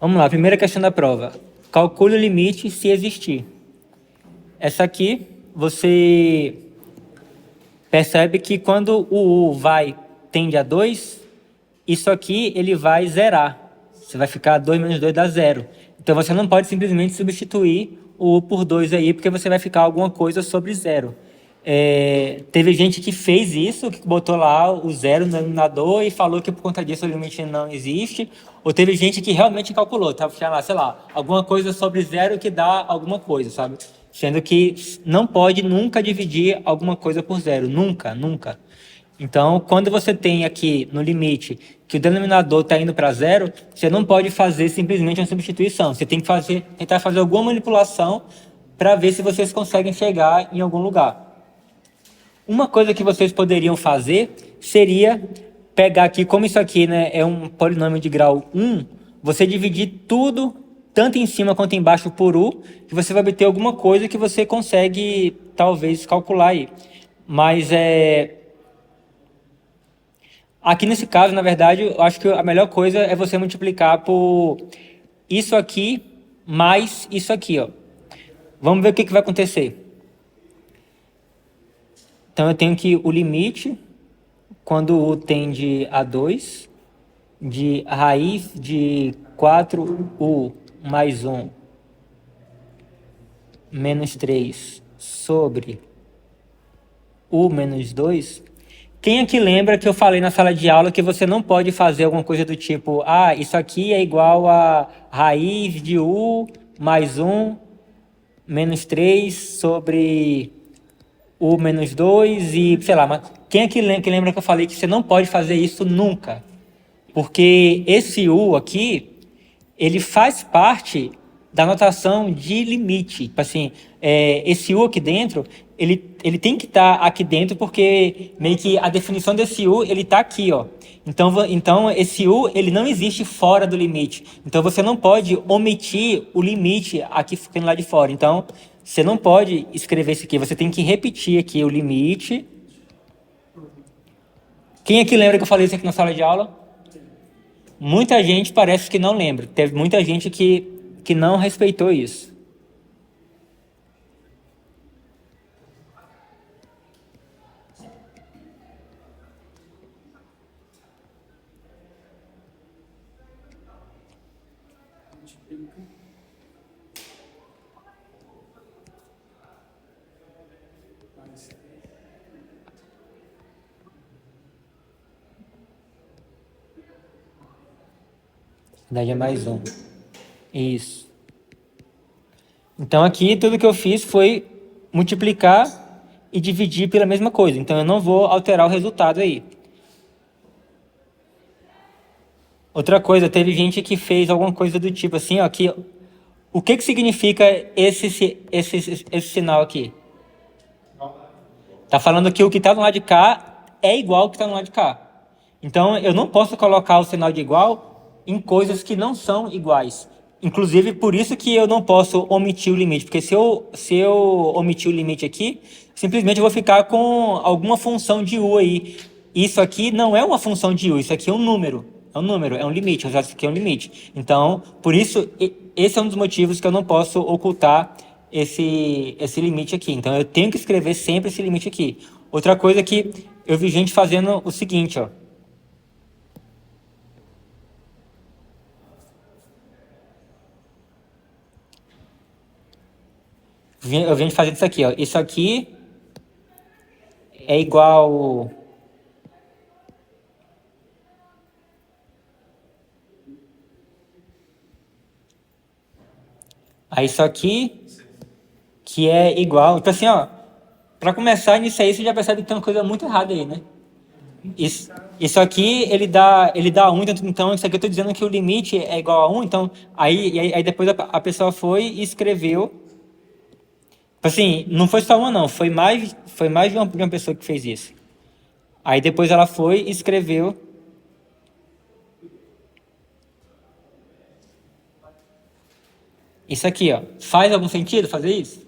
Vamos lá, primeira questão da prova. Calcule o limite se existir. Essa aqui, você percebe que quando o U tende a 2, isso aqui ele vai zerar. Você vai ficar 2 menos 2 dá 0. Então você não pode simplesmente substituir o U por 2 aí, porque você vai ficar alguma coisa sobre 0. Teve gente que fez isso, que botou lá o 0 no denominador e falou que por conta disso o limite não existe. Ou teve gente que realmente calculou, tá? Sei lá, alguma coisa sobre 0 que dá alguma coisa, sabe? Sendo que não pode nunca dividir alguma coisa por 0. Nunca, nunca. Então, quando você tem aqui no limite que o denominador está indo para 0, você não pode fazer simplesmente uma substituição. Você tem que tentar fazer alguma manipulação para ver se vocês conseguem chegar em algum lugar. Uma coisa que vocês poderiam fazer seria pegar aqui, como isso aqui, né, é um polinômio de grau 1, você dividir tudo, tanto em cima quanto embaixo, por U, que você vai obter alguma coisa que você consegue, talvez, calcular aí. Mas aqui nesse caso, na verdade, eu acho que a melhor coisa é você multiplicar por isso aqui mais isso aqui, ó. Vamos ver o que vai acontecer. Então, eu tenho que o limite, quando U tende a 2, de raiz de 4U mais 1 menos 3 sobre U menos 2. Quem aqui lembra que eu falei na sala de aula que você não pode fazer alguma coisa do tipo, isso aqui é igual a raiz de U mais 1 menos 3 sobre U menos 2 e, sei lá, mas quem aqui lembra que eu falei que você não pode fazer isso nunca? Porque esse U aqui, ele faz parte da notação de limite. Tipo assim, esse U aqui dentro, ele tem que estar aqui dentro porque meio que a definição desse U, ele está aqui, ó. Então, esse U, ele não existe fora do limite. Então, você não pode omitir o limite aqui ficando lá de fora. Então, você não pode escrever isso aqui. Você tem que repetir aqui o limite. Quem aqui lembra que eu falei isso aqui na sala de aula? Muita gente parece que não lembra. Teve muita gente que não respeitou isso. Daí é mais um. Isso. Então aqui tudo que eu fiz foi multiplicar e dividir pela mesma coisa. Então eu não vou alterar o resultado aí. Outra coisa, teve gente que fez alguma coisa do tipo assim, ó, que o que significa esse sinal aqui? Tá falando que o que está no lado de cá é igual ao que está no lado de cá. Então eu não posso colocar o sinal de igual em coisas que não são iguais. Inclusive, por isso que eu não posso omitir o limite, porque se eu omitir o limite aqui, simplesmente eu vou ficar com alguma função de u aí. Isso aqui não é uma função de u, isso aqui é um número. É um número, é um limite, isso aqui é um limite. Então, por isso, esse é um dos motivos que eu não posso ocultar esse limite aqui. Então, eu tenho que escrever sempre esse limite aqui. Outra coisa que eu vi gente fazendo o seguinte, ó. Eu venho fazendo isso aqui, ó. Isso aqui é igual a isso aqui, que é igual. Tipo assim, ó. Para começar nisso aí, você já percebe que tem uma coisa muito errada aí, né? Isso aqui, ele dá 1, então isso aqui eu estou dizendo que o limite é igual a 1, então aí depois a pessoa foi e escreveu. Assim, não foi só uma não, foi mais de uma pessoa que fez isso. Aí depois ela foi e escreveu. Isso aqui, ó. Faz algum sentido fazer isso?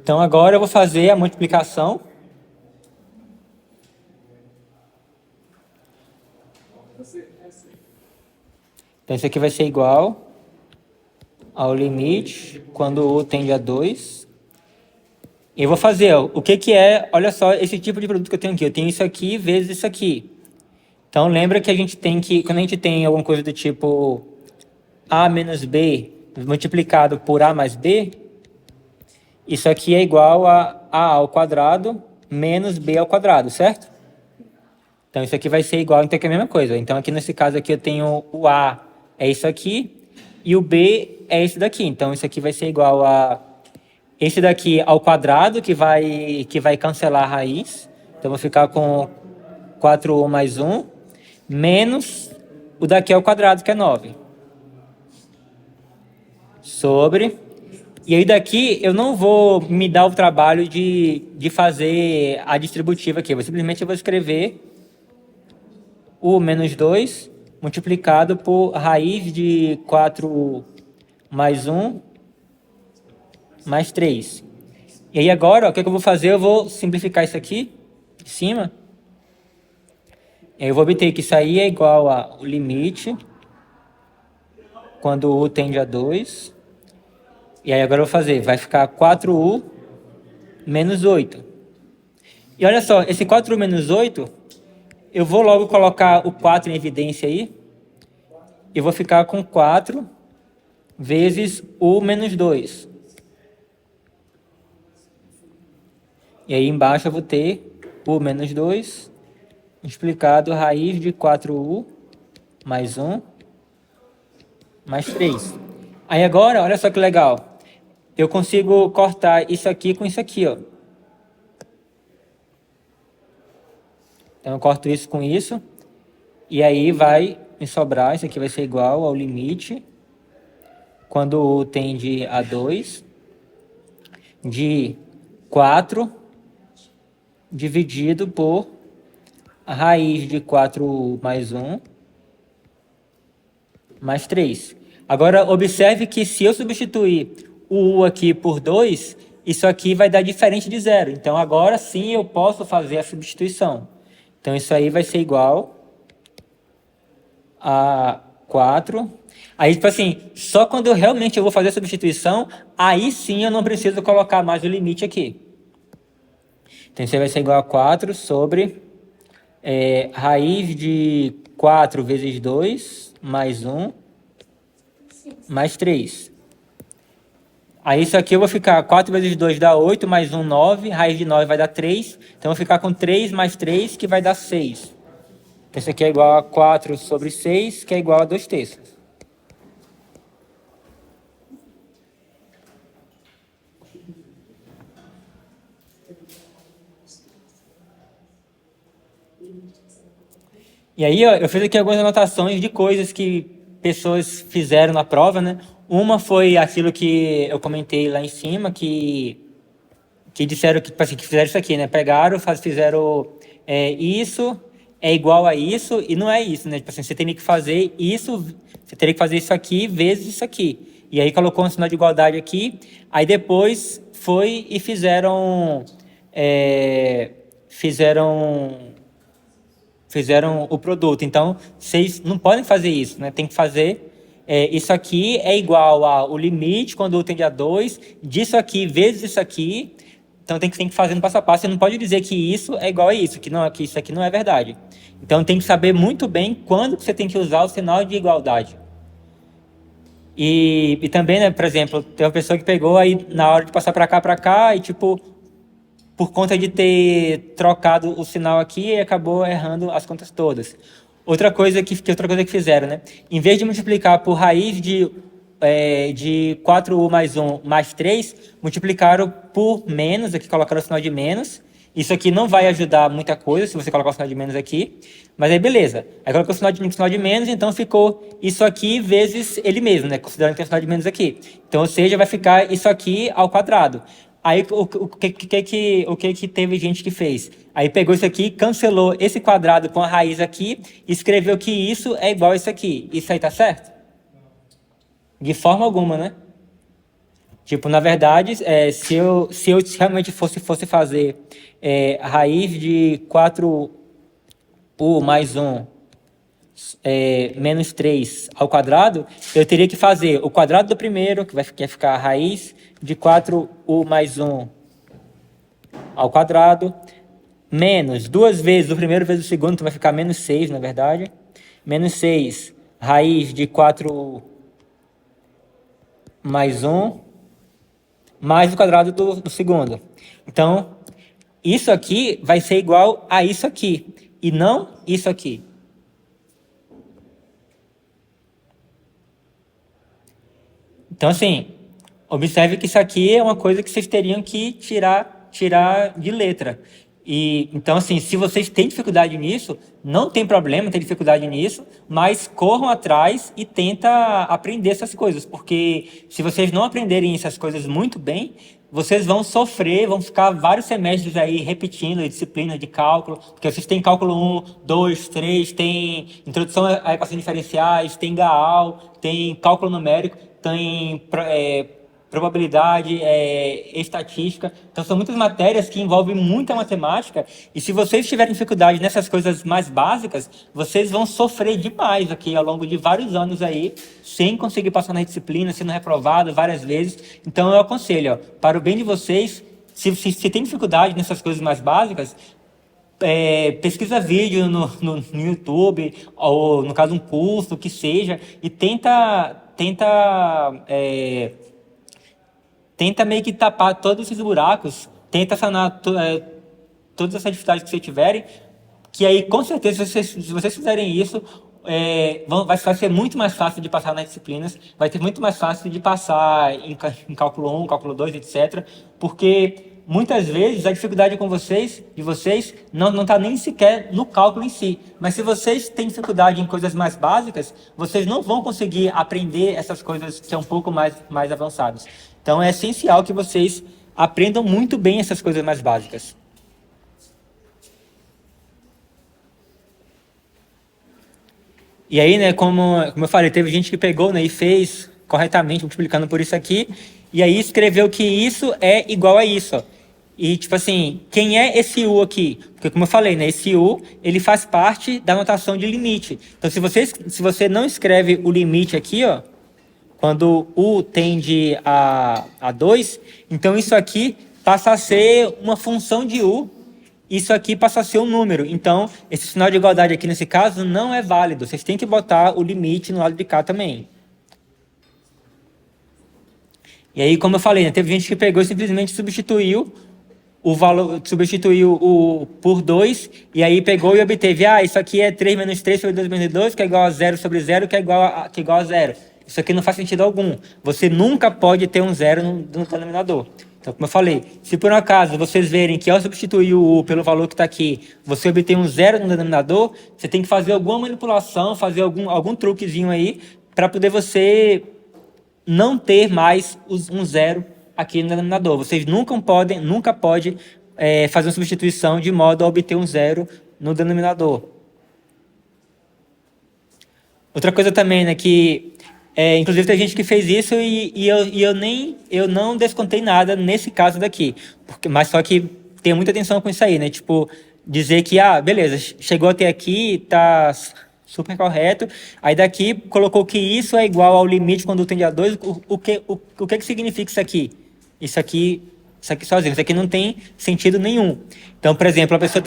Então, agora eu vou fazer a multiplicação. Então, isso aqui vai ser igual ao limite quando U tende a 2. E eu vou fazer, ó, o que é, olha só, esse tipo de produto que eu tenho aqui. Eu tenho isso aqui vezes isso aqui. Então, lembra que a gente tem que, quando a gente tem alguma coisa do tipo A menos B multiplicado por A mais B, isso aqui é igual a A ao quadrado menos B ao quadrado, certo? Então, isso aqui vai ser igual, então aqui é a mesma coisa. Então, aqui nesse caso aqui eu tenho o A é isso aqui e o B é esse daqui. Então, isso aqui vai ser igual a esse daqui ao quadrado, que vai cancelar a raiz. Então, vou ficar com 4U mais 1, menos o daqui ao quadrado, que é 9. Sobre... E aí daqui eu não vou me dar o trabalho de fazer a distributiva aqui. Simplesmente eu vou escrever U menos 2 multiplicado por raiz de 4 mais 1 mais 3. E aí agora, ó, o que eu vou fazer? Eu vou simplificar isso aqui, em cima. Eu vou obter que isso aí é igual ao limite, quando U tende a 2. E aí agora eu vou fazer, vai ficar 4U menos 8. E olha só, esse 4U menos 8, eu vou logo colocar o 4 em evidência aí. E vou ficar com 4 vezes U menos 2. E aí embaixo eu vou ter U menos 2 multiplicado raiz de 4U mais 1 mais 3. Aí agora, olha só que legal. Eu consigo cortar isso aqui com isso aqui, ó. Então eu corto isso com isso. E aí vai me sobrar, isso aqui vai ser igual ao limite, quando U tende a 2, de 4 dividido por a raiz de 4U mais 1 mais 3. Agora, observe que se eu substituir o U aqui por 2, isso aqui vai dar diferente de 0. Então, agora sim eu posso fazer a substituição. Então, isso aí vai ser igual a 4. Aí, tipo assim, só quando eu realmente vou fazer a substituição, aí sim eu não preciso colocar mais o limite aqui. Então, isso aí vai ser igual a 4 sobre raiz de 4 vezes 2 mais 1 mais 3. Aí isso aqui eu vou ficar 4 vezes 2 dá 8, mais 1, 9. Raiz de 9 vai dar 3. Então eu vou ficar com 3 mais 3, que vai dar 6. Então isso aqui é igual a 4 sobre 6, que é igual a 2 terços. E aí ó, eu fiz aqui algumas anotações de coisas que pessoas fizeram na prova, né? Uma foi aquilo que eu comentei lá em cima, que disseram que, tipo assim, que fizeram isso aqui, né? Pegaram, fizeram isso é igual a isso e não é isso, né? Tipo assim, você teria que fazer isso, você teria que fazer isso aqui vezes isso aqui. E aí colocou um sinal de igualdade aqui, aí depois foi e fizeram o produto. Então, vocês não podem fazer isso, né? Tem que fazer... isso aqui é igual ao limite, quando U tende a 2, disso aqui vezes isso aqui. Então, tem que fazer no passo a passo. Você não pode dizer que isso é igual a isso, que isso aqui não é verdade. Então, tem que saber muito bem quando você tem que usar o sinal de igualdade. E também, né, por exemplo, tem uma pessoa que pegou aí na hora de passar para cá, e tipo... por conta de ter trocado o sinal aqui, e acabou errando as contas todas. Outra coisa que fizeram, né? Em vez de multiplicar por raiz de 4U mais 1 mais 3, multiplicaram por menos, aqui colocaram o sinal de menos. Isso aqui não vai ajudar muita coisa, se você colocar o sinal de menos aqui. Mas aí, beleza. Aí colocou o sinal de menos, então ficou isso aqui vezes ele mesmo, né? Considerando que tem o sinal de menos aqui. Então, ou seja, vai ficar isso aqui ao quadrado. Aí, o que teve gente que fez? Aí pegou isso aqui, cancelou esse quadrado com a raiz aqui, e escreveu que isso é igual a isso aqui. Isso aí tá certo? De forma alguma, né? Tipo, na verdade, se eu realmente fosse fazer raiz de 4u mais 1 menos 3 ao quadrado, eu teria que fazer o quadrado do primeiro, que vai ficar a raiz de 4u mais 1 ao quadrado, menos duas vezes o primeiro vezes o segundo, então vai ficar menos 6, na verdade. Menos 6, raiz de 4 mais 1, mais o quadrado do segundo. Então, isso aqui vai ser igual a isso aqui, e não isso aqui. Então, assim, observe que isso aqui é uma coisa que vocês teriam que tirar de letra. E, então, assim, se vocês têm dificuldade nisso, não tem problema ter dificuldade nisso, mas corram atrás e tenta aprender essas coisas, porque se vocês não aprenderem essas coisas muito bem, vocês vão sofrer, vão ficar vários semestres aí repetindo a disciplina de cálculo, porque vocês têm cálculo 1, 2, 3, tem introdução a equações diferenciais, tem GAAL, tem cálculo numérico, tem probabilidade, estatística. Então, são muitas matérias que envolvem muita matemática. E se vocês tiverem dificuldade nessas coisas mais básicas, vocês vão sofrer demais aqui ao longo de vários anos aí, sem conseguir passar na disciplina, sendo reprovado várias vezes. Então, eu aconselho, ó, para o bem de vocês, se tem dificuldade nessas coisas mais básicas, pesquisa vídeo no YouTube, ou no caso um curso, que seja, e tenta meio que tapar todos esses buracos, tenta sanar todas essas dificuldades que vocês tiverem, que aí com certeza se vocês fizerem isso, vai ser muito mais fácil de passar nas disciplinas, vai ser muito mais fácil de passar em cálculo 1, cálculo 2, etc. Porque muitas vezes a dificuldade de vocês não está nem sequer no cálculo em si. Mas se vocês têm dificuldade em coisas mais básicas, vocês não vão conseguir aprender essas coisas que são um pouco mais avançadas. Então é essencial que vocês aprendam muito bem essas coisas mais básicas. E aí, né, como eu falei, teve gente que pegou, né, e fez corretamente, multiplicando por isso aqui, e aí escreveu que isso é igual a isso, ó. E, tipo assim, quem é esse U aqui? Porque, como eu falei, né, esse U, ele faz parte da notação de limite. Então, se você não escreve o limite aqui, ó, quando U tende a 2, então isso aqui passa a ser uma função de U, isso aqui passa a ser um número. Então, esse sinal de igualdade aqui nesse caso não é válido. Vocês têm que botar o limite no lado de cá também. E aí, como eu falei, né, teve gente que pegou e simplesmente substituiu o valor, substituiu o por 2, e aí pegou e obteve, isso aqui é 3 menos 3 sobre 2 menos 2, que é igual a 0 sobre 0, que é igual a 0. Isso aqui não faz sentido algum. Você nunca pode ter um zero no denominador. Então, como eu falei, se por um acaso vocês verem que ao substituir o U pelo valor que está aqui, você obtém um zero no denominador, você tem que fazer alguma manipulação, fazer algum truquezinho aí, para poder você não ter mais um zero aqui no denominador. Vocês nunca podem fazer uma substituição de modo a obter um zero no denominador. Outra coisa também, né, que inclusive tem gente que fez isso e eu não descontei nada nesse caso daqui, mas só que tenha muita atenção com isso aí, né? Tipo, dizer que, beleza, chegou até aqui, tá super correto, aí daqui colocou que isso é igual ao limite quando tende a 2, o que significa isso aqui? Isso aqui sozinho, isso aqui não tem sentido nenhum. Então, por exemplo, a pessoa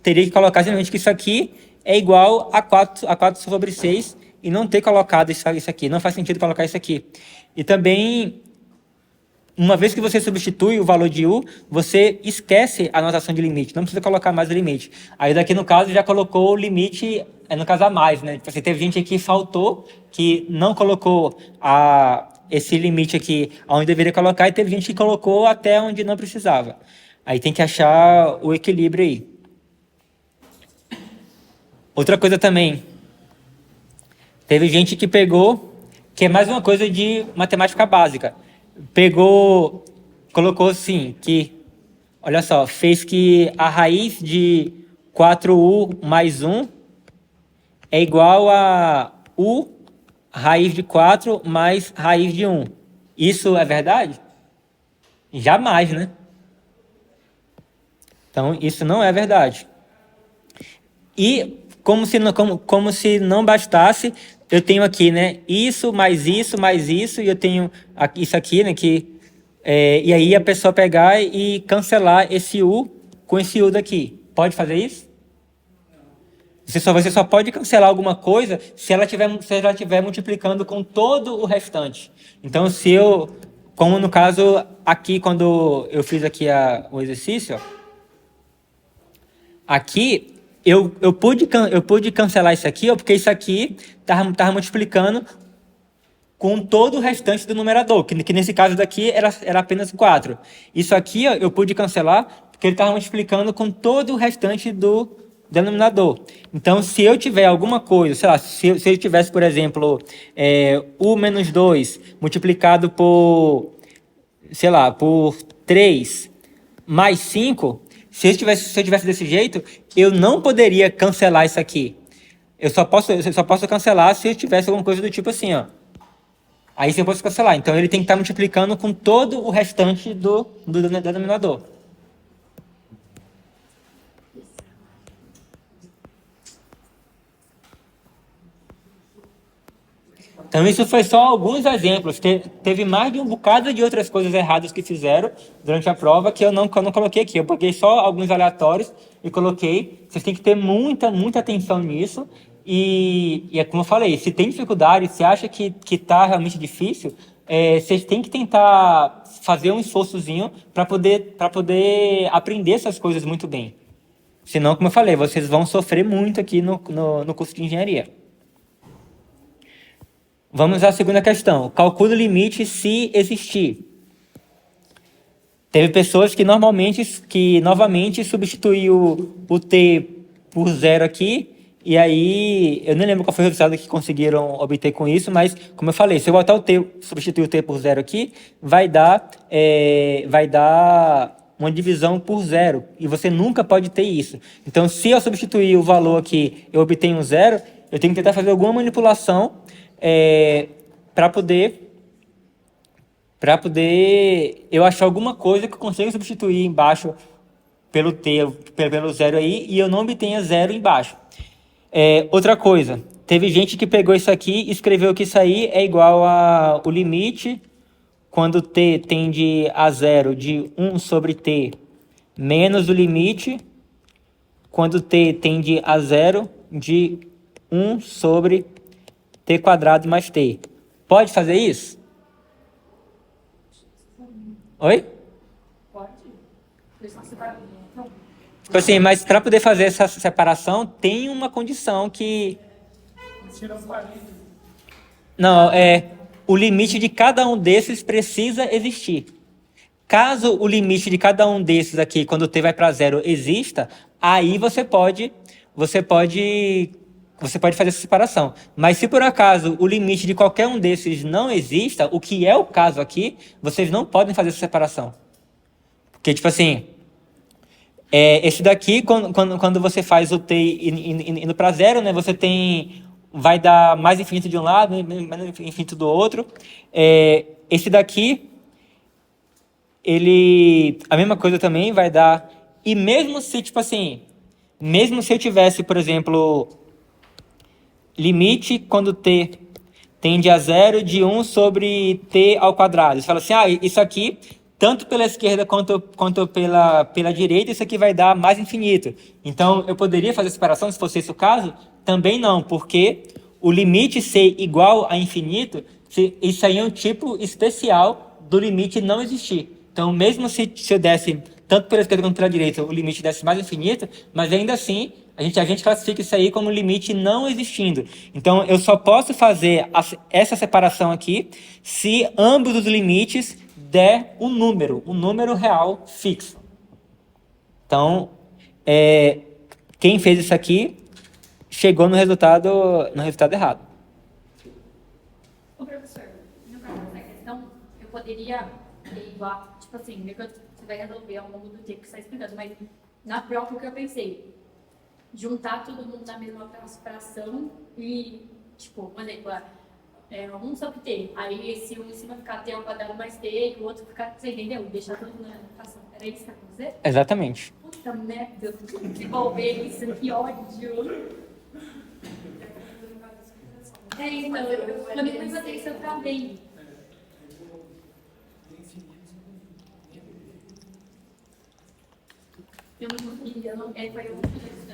teria que colocar simplesmente que isso aqui é igual a 4 sobre 6 e não ter colocado isso aqui. Não faz sentido colocar isso aqui. E também, uma vez que você substitui o valor de U, você esquece a notação de limite. Não precisa colocar mais o limite. Aí daqui, no caso, já colocou o limite, no caso, a mais, né? Você teve gente aqui que faltou, que não colocou esse limite aqui onde deveria colocar, e teve gente que colocou até onde não precisava. Aí tem que achar o equilíbrio aí. Outra coisa também, teve gente que pegou, que é mais uma coisa de matemática básica, colocou assim, que, olha só, fez que a raiz de 4u mais 1 é igual a u raiz de 4 mais raiz de 1. Isso é verdade? Jamais, né? Então, isso não é verdade. E como se não bastasse, eu tenho aqui, né? Isso, mais isso, e eu tenho isso aqui, né? E aí a pessoa pegar e cancelar esse U com esse U daqui. Pode fazer isso? Você só pode cancelar alguma coisa se ela estiver multiplicando com todo o restante. Então, como no caso aqui, quando eu fiz aqui o exercício, ó, aqui eu pude cancelar isso aqui, ó, porque isso aqui tava multiplicando com todo o restante do numerador, que nesse caso daqui era apenas 4. Isso aqui, ó, eu pude cancelar porque ele estava multiplicando com todo o restante do denominador. Então, se eu tiver alguma coisa, sei lá, se eu tivesse, por exemplo, U menos 2 multiplicado sei lá, por 3 mais 5, se eu tivesse desse jeito, eu não poderia cancelar isso aqui. Eu só posso cancelar se eu tivesse alguma coisa do tipo assim, ó. Aí sim eu posso cancelar. Então ele tem que estar multiplicando com todo o restante do denominador. Então isso foi só alguns exemplos. Teve mais de um bocado de outras coisas erradas que fizeram durante a prova que eu não coloquei aqui. Eu peguei só alguns aleatórios e coloquei. Vocês têm que ter muita, muita atenção nisso. E é como eu falei, se tem dificuldade, se acha que está realmente difícil, vocês têm que tentar fazer um esforçozinho para poder aprender essas coisas muito bem. Senão, como eu falei, vocês vão sofrer muito aqui no curso de engenharia. Vamos à segunda questão. Calcule o limite se existir. Teve pessoas que novamente substituiu o t por zero aqui, e aí eu nem lembro qual foi o resultado que conseguiram obter com isso, mas como eu falei, se eu botar substituir o t por zero aqui, vai dar uma divisão por zero, e você nunca pode ter isso. Então, se eu substituir o valor aqui, eu obtenho um zero, eu tenho que tentar fazer alguma manipulação para poder eu achar alguma coisa que eu consiga substituir embaixo pelo t, pelo zero aí, e eu não obtenha zero embaixo. Outra coisa, teve gente que pegou isso aqui e escreveu que isso aí é igual ao limite quando t tende a zero de 1 sobre t menos o limite quando t tende a zero de 1 sobre t quadrado mais t. Pode fazer isso? Oi? Pode. Não. Tipo assim, mas para poder fazer essa separação, tem uma condição que... Tira os 40. Não, o limite de cada um desses precisa existir. Caso o limite de cada um desses aqui, quando o t vai para zero, exista, aí você pode fazer essa separação. Mas se por acaso o limite de qualquer um desses não exista, o que é o caso aqui, vocês não podem fazer essa separação. Porque, tipo assim, esse daqui, quando você faz o t indo para zero, né, vai dar mais infinito de um lado, menos infinito do outro. Esse daqui, a mesma coisa também vai dar. E mesmo se, tipo assim, mesmo se eu tivesse, por exemplo, limite quando t tende a zero de 1 sobre t ao quadrado. Você fala assim, isso aqui, tanto pela esquerda quanto pela direita, isso aqui vai dar mais infinito. Então, eu poderia fazer a separação se fosse esse o caso? Também não, porque o limite ser igual a infinito, isso aí é um tipo especial do limite não existir. Então, mesmo se eu desse, tanto pela esquerda quanto pela direita, o limite desse mais infinito, mas ainda assim, a gente classifica isso aí como limite não existindo. Então, eu só posso fazer essa separação aqui se ambos os limites der um número real fixo. Então, quem fez isso aqui chegou no resultado errado. Ô, professor, no caso dessa questão, eu poderia igual, tipo assim, você vai resolver ao longo do tempo que você está explicando, mas na prova o que eu pensei, juntar todo mundo na mesma fração e, tipo, por exemplo, 1 sobre t. Aí esse 1 em cima ficar t ao quadrado mais t e o outro ficar, você entendeu? Deixar tudo na equação. Era isso que eu ia dizer? Exatamente. Puta merda, desenvolver isso, que ódio. Então, quando eu fui fazer isso, eu travei. Eu não consegui, foi eu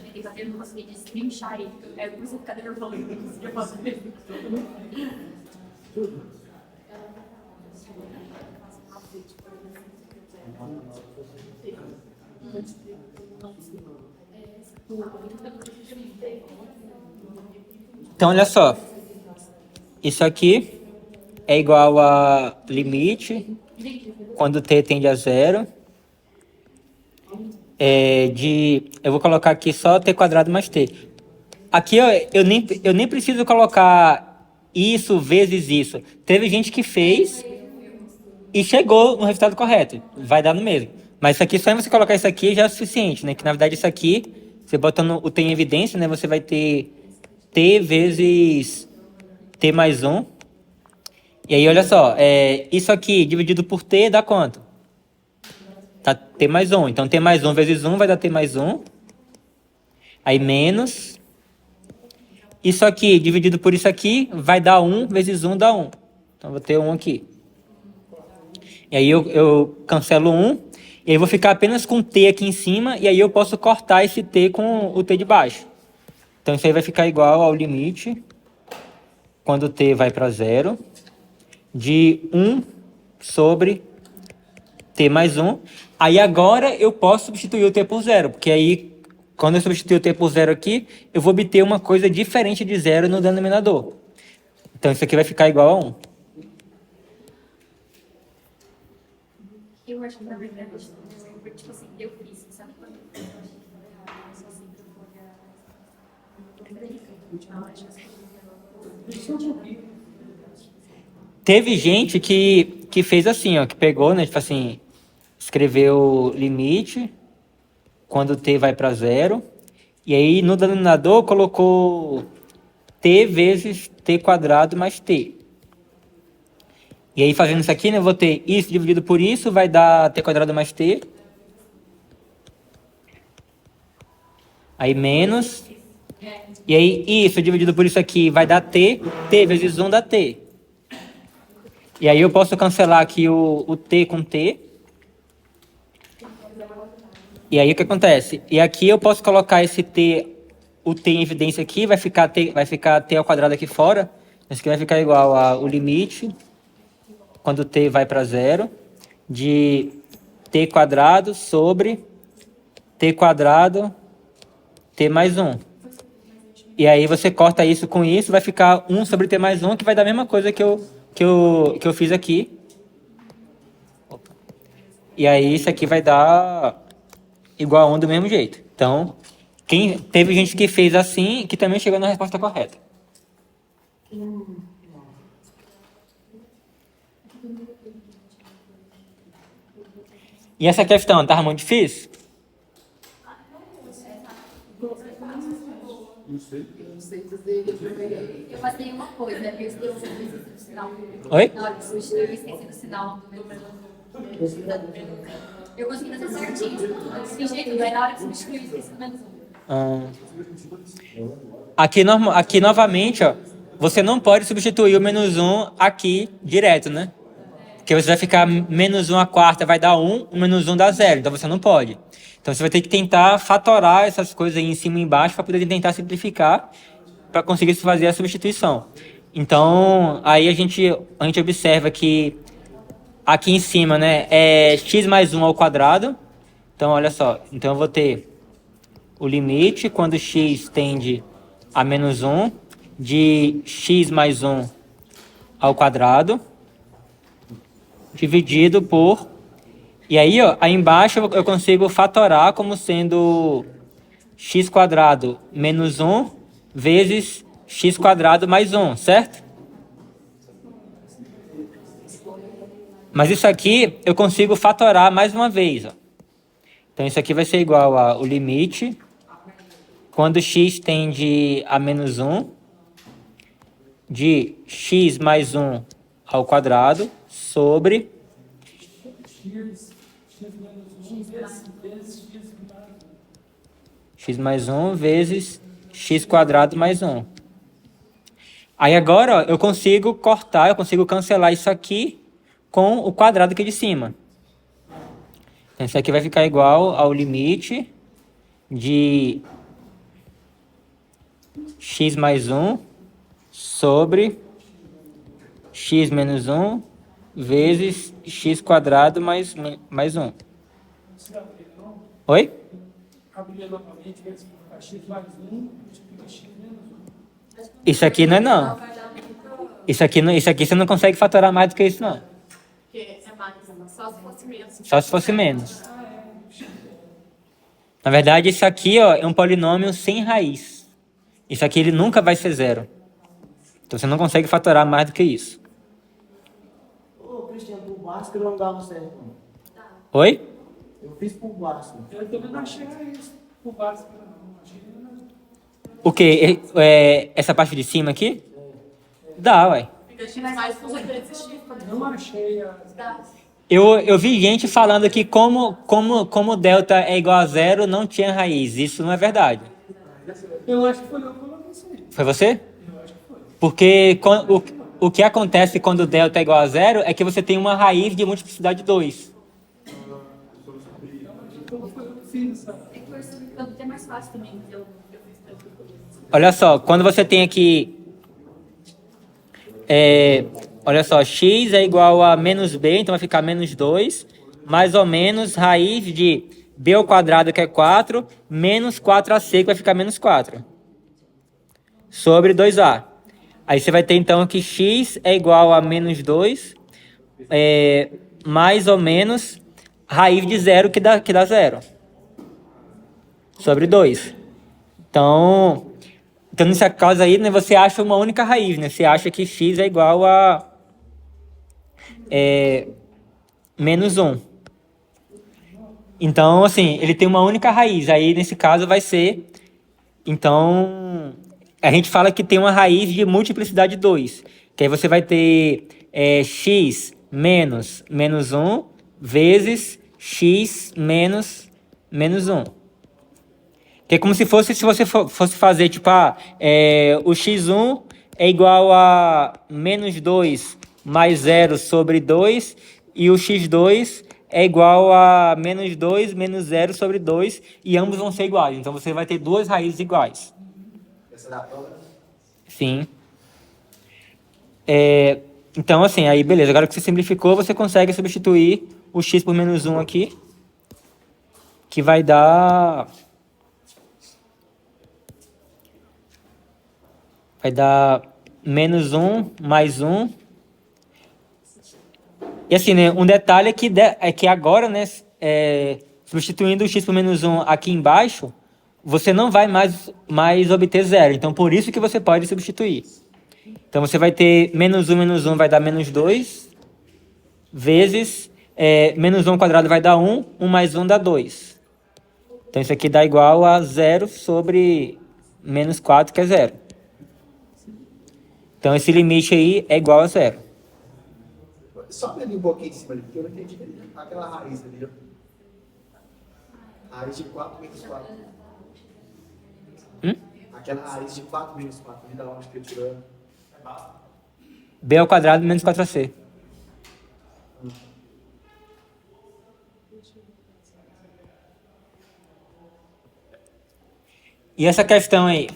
tentei fazer, eu não consegui destrinchar ele. É por isso que ficar nervoso, eu não conseguia fazer. Então, olha só. Isso aqui é igual a limite, quando t tende a zero, eu vou colocar aqui só t quadrado mais t. Aqui eu nem preciso colocar isso vezes isso. Teve gente que fez e chegou no resultado correto. Vai dar no mesmo. Mas isso aqui, só em você colocar isso aqui já é o suficiente, né? Que na verdade isso aqui, você botando o t em evidência, né? Você vai ter t vezes t mais 1. E aí, olha só, isso aqui dividido por t dá quanto? Tá t mais 1. Então, t mais 1 vezes 1 vai dar t mais 1. Aí, menos. Isso aqui dividido por isso aqui vai dar 1 vezes 1 dá 1. Então, vou ter 1 aqui. E aí, eu cancelo 1. E aí, vou ficar apenas com t aqui em cima. E aí, eu posso cortar esse t com o t de baixo. Então, isso aí vai ficar igual ao limite, quando t vai para 0, de 1 sobre t mais 1. Aí agora eu posso substituir o t por 0, porque aí, quando eu substituir o t por 0 aqui, eu vou obter uma coisa diferente de 0 no denominador. Então isso aqui vai ficar igual a 1. Eu acho que na verdade, tipo assim, eu fiz, sabe quando eu só sempre Teve gente que fez assim, ó, que pegou, né, tipo assim, escreveu limite, quando t vai para 0, e aí no denominador colocou t vezes t quadrado mais t. E aí fazendo isso aqui, né, eu vou ter isso dividido por isso, vai dar t quadrado mais t. Aí menos. E aí isso dividido por isso aqui vai dar t vezes 1 dá t. E aí eu posso cancelar aqui o t com t. E aí o que acontece? E aqui eu posso colocar esse t, o t em evidência aqui, vai ficar t ao quadrado aqui fora. Isso aqui vai ficar igual ao limite, quando t vai para 0, de t quadrado sobre t quadrado t mais 1. E aí você corta isso com isso, vai ficar 1 sobre t mais 1, que vai dar a mesma coisa que eu fiz aqui. E aí isso aqui vai dar igual a 1 do mesmo jeito. Então, teve gente que fez assim, que também chegou na resposta correta. E essa questão, estava muito difícil? Eu fazia uma coisa, eu esqueci do sinal. Oi? Na hora de substituir, eu esqueci do sinal do meu. Eu consegui fazer certinho. Desse jeito, daí na hora de substituir, eu esqueci do menos 1. Aqui novamente, ó, você não pode substituir o menos 1 aqui direto, né? Porque você vai ficar menos 1 a quarta vai dar 1, o menos 1 dá 0, então você não pode. Então você vai ter que tentar fatorar essas coisas aí em cima e embaixo para poder tentar simplificar, para conseguir fazer a substituição. Então, aí a gente observa que aqui em cima, né, é x mais 1 ao quadrado. Então, olha só, então eu vou ter o limite quando x tende a menos 1 de x mais 1 ao quadrado, dividido por... E aí, ó, aí embaixo eu consigo fatorar como sendo x quadrado menos 1 vezes x quadrado mais 1, certo? Mas isso aqui eu consigo fatorar mais uma vez, ó. Então isso aqui vai ser igual ao limite quando x tende a menos 1 de x mais 1 ao quadrado sobre x mais 1 vezes x quadrado mais 1. Aí agora ó, eu consigo cortar, eu consigo cancelar isso aqui com o quadrado aqui de cima. Então isso aqui vai ficar igual ao limite de x mais 1 sobre x menos 1 vezes x quadrado mais 1. Oi? Abrir novamente, vai explicar x mais 1, multiplica x menos 1. Isso aqui não é não. Isso aqui você não consegue fatorar mais do que isso não. Porque é mais, só se fosse menos. Só se fosse menos. Na verdade, isso aqui ó, é um polinômio sem raiz. Isso aqui ele nunca vai ser zero. Então você não consegue fatorar mais do que isso. Ô, Cristiano, por básico não dava certo. Oi? Eu fiz por básico. Eu também não achei isso por básico, não. Achei O quê? Essa parte de cima aqui? Dá, ué. Fica x mais um vezes x. não achei a... Eu vi gente falando que como delta é igual a zero, não tinha raiz. Isso não é verdade. Eu acho que foi eu que coloquei isso aí. Foi você? Eu acho que foi. Porque o que acontece quando delta é igual a zero é que você tem uma raiz de multiplicidade 2. Então foi eu que fiz essa... É que foi até mais fácil também, eu fiz tranquilo. Olha só, quando você tem aqui... olha só, x é igual a menos b, então vai ficar menos 2, mais ou menos raiz de b ao quadrado, que é 4, menos 4ac, que vai ficar menos 4, sobre 2a. Aí você vai ter, então, que x é igual a menos 2, mais ou menos raiz de zero, que dá zero, sobre 2. Então, nessa causa aí, né, você acha uma única raiz, né? Você acha que x é igual a menos 1. Então, assim, ele tem uma única raiz. Aí, nesse caso, vai ser... Então, a gente fala que tem uma raiz de multiplicidade 2. Que aí você vai ter x menos 1 vezes x menos 1. Que é como se você fosse fazer, tipo, o x1 é igual a menos 2 mais 0 sobre 2, e o x2 é igual a menos 2 menos 0 sobre 2, e ambos vão ser iguais. Então, você vai ter duas raízes iguais. Essa da prova? Sim. Então, assim, aí beleza. Agora que você simplificou, você consegue substituir o x por menos 1 aqui, que vai dar... Vai dar menos 1 mais 1. E assim, né, um detalhe é que agora, né, substituindo o x por menos 1 aqui embaixo, você não vai mais obter zero. Então, por isso que você pode substituir. Então, você vai ter menos 1 vai dar menos 2, vezes menos 1 ao quadrado vai dar 1, 1 mais 1 dá 2. Então, isso aqui dá igual a 0 sobre menos 4, que é 0. Então, esse limite aí é igual a 0. Só ali um pouquinho em cima ali, porque eu não entendi aquela raiz ali, ó. Raiz de 4 menos 4. Aquela raiz de 4 menos 4, ali da onde que eu tirando. B ao quadrado menos 4ac. E essa questão aí?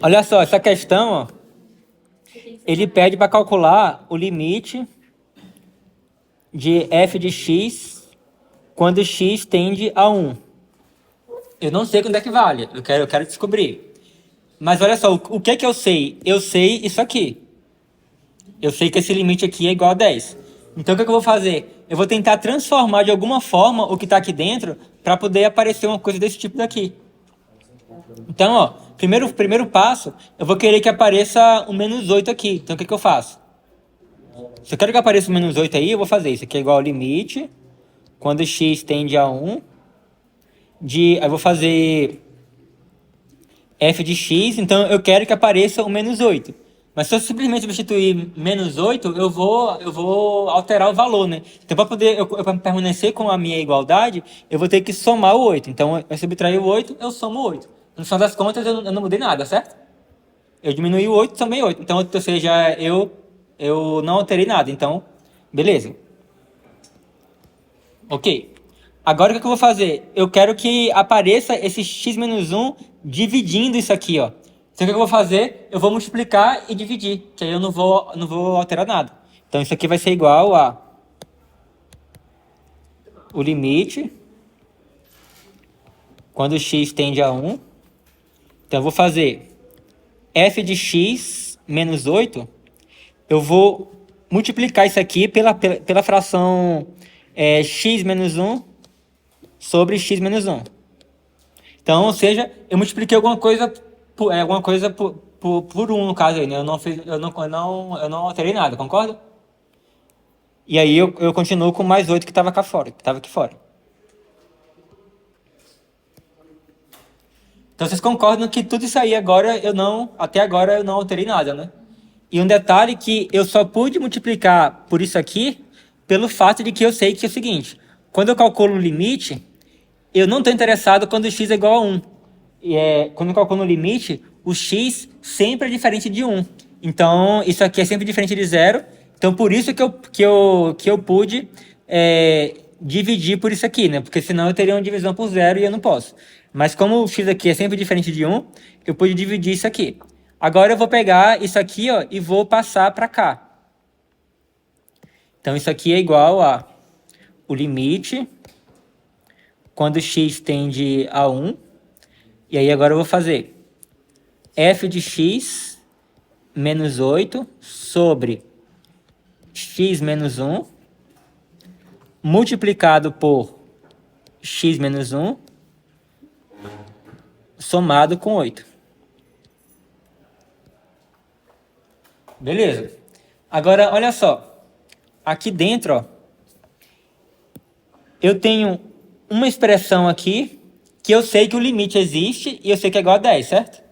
Olha só, essa questão, ó, ele pede para calcular o limite de f de x quando x tende a 1. Eu não sei quando é que vale, eu quero descobrir. Mas olha só, o que é que eu sei? Eu sei isso aqui. Eu sei que esse limite aqui é igual a 10. Então, o que é que eu vou fazer? Eu vou tentar transformar de alguma forma o que está aqui dentro para poder aparecer uma coisa desse tipo daqui. Então, ó, primeiro passo, eu vou querer que apareça o menos 8 aqui. Então, o que é que eu faço? Se eu quero que apareça o menos 8 aí, eu vou fazer isso aqui é igual ao limite. quando x tende a 1, eu vou fazer f de x, então eu quero que apareça o menos 8. Mas se eu simplesmente substituir menos 8, eu vou alterar o valor, né? Então, para poder eu permanecer com a minha igualdade, eu vou ter que somar o 8. Então, eu subtrair o 8, eu somo o 8. No final das contas, eu não mudei nada, certo? Eu diminui o 8, somei 8. Então, ou seja, eu não alterei nada. Então, beleza. Ok. Agora, o que eu vou fazer? Eu quero que apareça esse x menos 1 dividindo isso aqui, ó. Então, o que eu vou fazer? Eu vou multiplicar e dividir, que aí eu não vou alterar nada. Então, isso aqui vai ser igual a o limite quando x tende a 1. Então, eu vou fazer f de x menos 8. Eu vou multiplicar isso aqui pela fração x menos 1 sobre x menos 1. Então, ou seja, eu multipliquei alguma coisa por 1 no caso aí, né? Eu não alterei nada, concorda? E aí eu continuo com mais 8 que estava aqui fora. Então vocês concordam que tudo isso aí até agora eu não alterei nada, né? E um detalhe que eu só pude multiplicar por isso aqui pelo fato de que eu sei que é o seguinte, quando eu calculo o limite, eu não estou interessado quando x é igual a 1. Quando eu calculo o limite, o x sempre é diferente de 1. Então, isso aqui é sempre diferente de 0. Então, por isso que eu pude dividir por isso aqui, né? Porque senão eu teria uma divisão por 0 e eu não posso. Mas como o x aqui é sempre diferente de 1, eu pude dividir isso aqui. Agora eu vou pegar isso aqui, ó, e vou passar para cá. Então, isso aqui é igual a o limite quando x tende a 1. E aí agora eu vou fazer f de x menos 8 sobre x menos 1 multiplicado por x menos 1 somado com 8. Beleza. Agora, olha só. Aqui dentro, ó, eu tenho uma expressão aqui que eu sei que o limite existe e eu sei que é igual a 10, certo?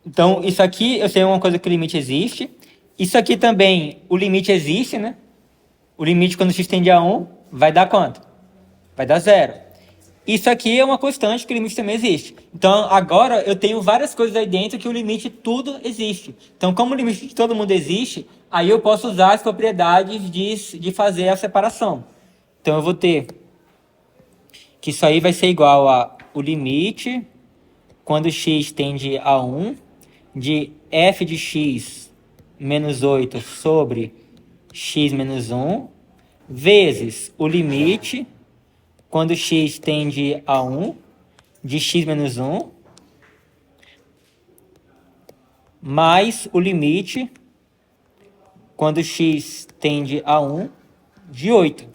Então, isso aqui, eu sei uma coisa que o limite existe. Isso aqui também, o limite existe, né? O limite quando x tende a 1 vai dar quanto? Vai dar 0. Isso aqui é uma constante que o limite também existe. Então, agora eu tenho várias coisas aí dentro que o limite tudo existe. Então, como o limite de todo mundo existe, aí eu posso usar as propriedades de fazer a separação. Então, eu vou ter que isso aí vai ser igual a o limite quando x tende a 1 de f de x menos 8 sobre x menos 1 vezes o limite quando x tende a 1 de x menos 1 mais o limite quando x tende a 1 de 8.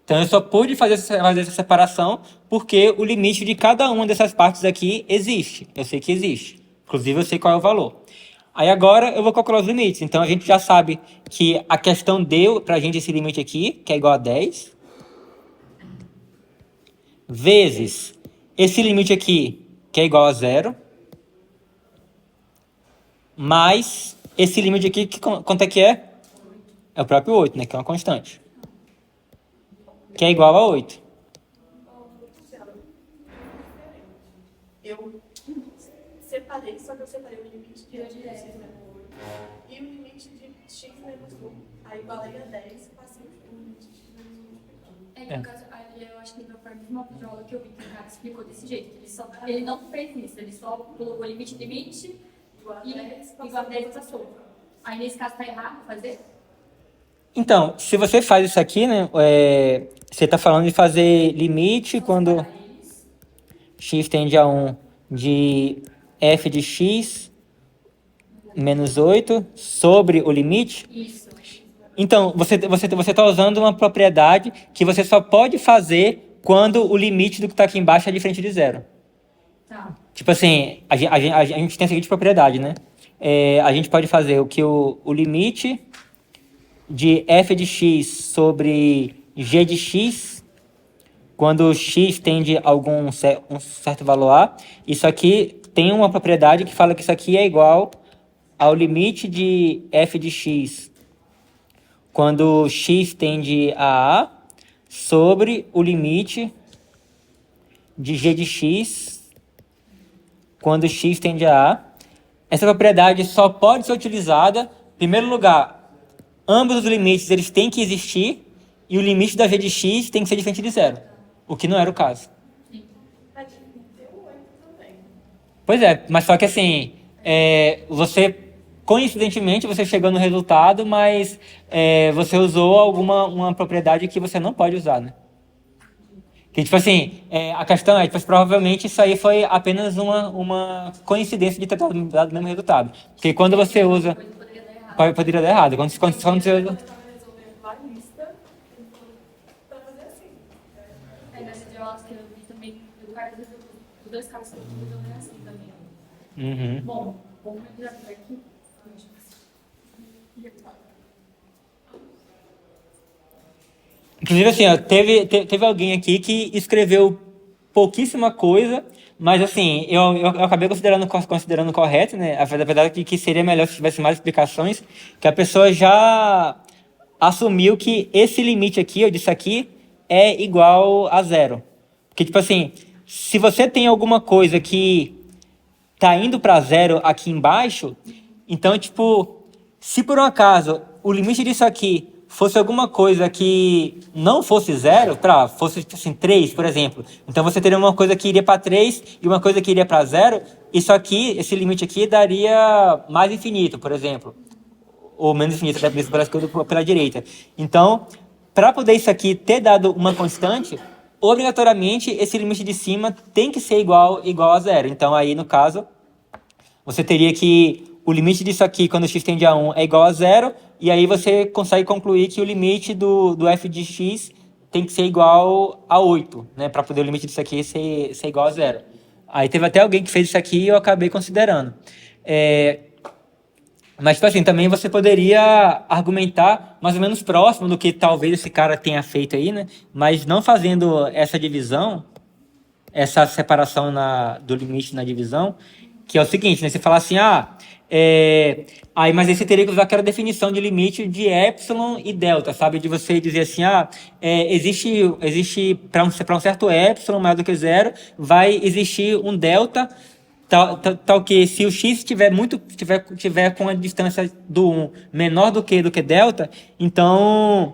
Então, eu só pude fazer essa separação porque o limite de cada uma dessas partes aqui existe. Eu sei que existe. Inclusive, eu sei qual é o valor. Aí, agora, eu vou calcular os limites. Então, a gente já sabe que a questão deu para a gente esse limite aqui, que é igual a 10, vezes esse limite aqui, que é igual a 0, mais esse limite aqui, que quanto é que é? É o próprio 8, né? Que é uma constante. Que é igual a 8. Eu separei, só que eu separei o limite de x menos 8 e o limite de x menos 1. Aí igualei a 10 e passei o limite de x menos 1. No caso, eu acho que foi a mesma prova que eu vi que o cara explicou desse jeito. Ele não fez isso, ele só colocou limite igual a 10 passou. Aí nesse caso tá errado fazer? Então, se você faz isso aqui, né? Você está falando de fazer limite quando x tende a 1 de f de x menos 8 sobre o limite. Isso. Então, você está usando uma propriedade que você só pode fazer quando o limite do que está aqui embaixo é diferente de 0. Tá. Tipo assim, a gente tem a seguinte propriedade, né? A gente pode fazer o limite de f de x sobre g de x, quando x tende a um certo valor a. Isso aqui tem uma propriedade que fala que isso aqui é igual ao limite de f de x quando x tende a sobre o limite de g de x quando x tende a A. Essa propriedade só pode ser utilizada, em primeiro lugar, ambos os limites eles têm que existir e o limite da g de x tem que ser diferente de zero, o que não era o caso. Mas tem o 8 também. Pois é, mas só que assim, coincidentemente, você chegou no resultado, mas você usou uma propriedade que você não pode usar, né? Que, tipo assim, a questão é, tipo, provavelmente isso aí foi apenas uma coincidência de ter dado o mesmo resultado. Porque quando você usa... Coisa poderia dar errado. Poderia dar errado. Quando você usa... Eu estava resolvendo a lista para fazer assim. Aí nessas aulas que eu vi também, os dois casos que eu fiz, eu assim também. Uhum. Bom, vamos já por aqui. Inclusive, assim, ó, teve alguém aqui que escreveu pouquíssima coisa, mas, assim, eu acabei considerando correto, né? A verdade é que seria melhor se tivesse mais explicações, que a pessoa já assumiu que esse limite aqui, ó, disso aqui, é igual a zero. Porque, tipo assim, se você tem alguma coisa que tá indo para zero aqui embaixo, então, tipo, se por um acaso o limite disso aqui fosse alguma coisa que não fosse zero, fosse assim, 3, por exemplo, então você teria uma coisa que iria para 3 e uma coisa que iria para zero, isso aqui, esse limite aqui daria mais infinito, por exemplo, ou menos infinito, pela esquerda ou pela direita. Então, para poder isso aqui ter dado uma constante, obrigatoriamente esse limite de cima tem que ser igual a zero. Então, aí, no caso, você teria que o limite disso aqui, quando x tende a 1, é igual a zero, e aí você consegue concluir que o limite do f de x tem que ser igual a 8, né? Para poder o limite disso aqui ser igual a zero. Aí teve até alguém que fez isso aqui e eu acabei considerando. Mas, tipo assim, também você poderia argumentar mais ou menos próximo do que talvez esse cara tenha feito aí, né? Mas não fazendo essa divisão, essa separação do limite na divisão, que é o seguinte, né? Você fala assim, mas aí você teria que usar aquela definição de limite de epsilon e delta, sabe? De você dizer assim, existe para um certo epsilon maior do que zero, vai existir um delta, tal que se o x tiver com a distância do 1 menor do que delta, então